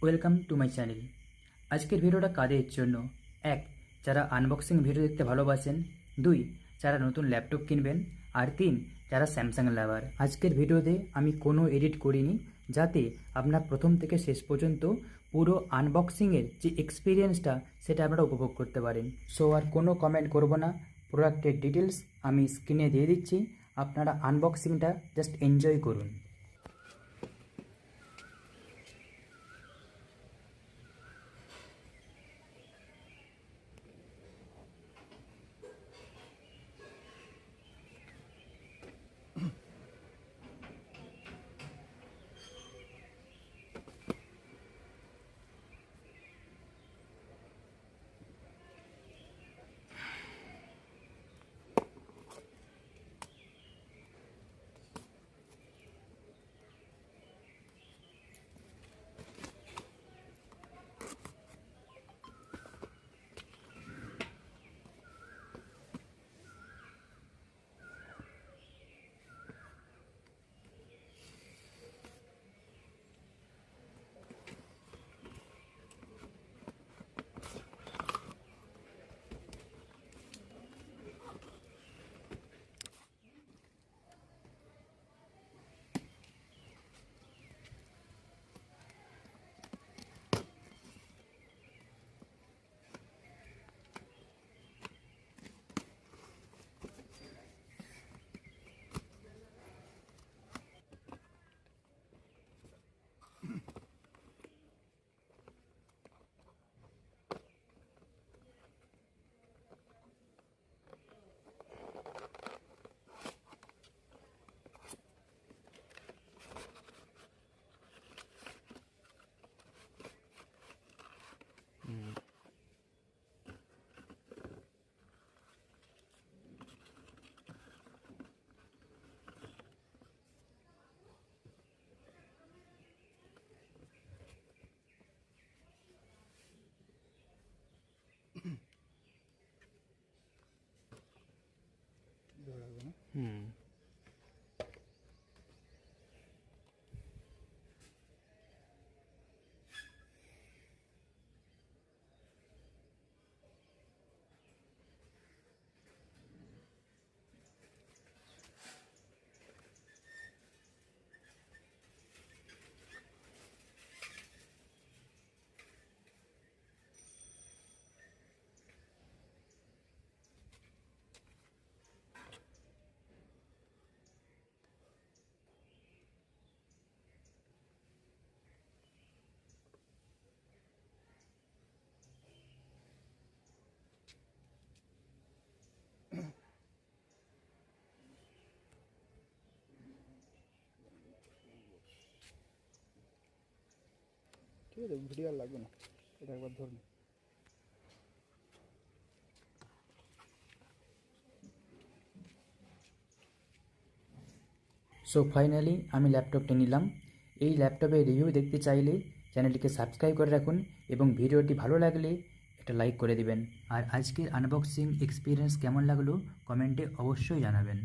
Welcome to my channel. আজকের ভিডিওটা কাদের জন্য? এক, যারা আনবক্সিং ভিডিও দেখতে ভালোবাসেন। দুই, যারা নতুন ল্যাপটপ কিনবেন। আর তিন, যারা স্যামসাং লাভার। আজকের ভিডিওতে আমি কোনো এডিট করিনি, যাতে আপনার প্রথম থেকে শেষ পর্যন্ত পুরো আনবক্সিংয়ের যে এক্সপিরিয়েন্সটা সেটা আপনারা উপভোগ করতে পারেন। সো আর কোনো কমেন্ট করব না, প্রোডাক্টের ডিটেলস আমি স্ক্রিনে দিয়ে দিচ্ছি, আপনারা আনবক্সিংটা জাস্ট এনজয় করুন। ঠিক আছে, ভিডিও আর লাগবে না, এটা একবার ধরুন। সো ফাইনালি আমি ল্যাপটপটি নিলাম। এই ল্যাপটপের রিভিউ দেখতে চাইলে চ্যানেলটিকে সাবস্ক্রাইব করে রাখুন এবং ভিডিওটি ভালো লাগলে একটা লাইক করে দিবেন। আর আজকের আনবক্সিং এক্সপিরিয়েন্স কেমন লাগলো কমেন্টে অবশ্যই জানাবেন।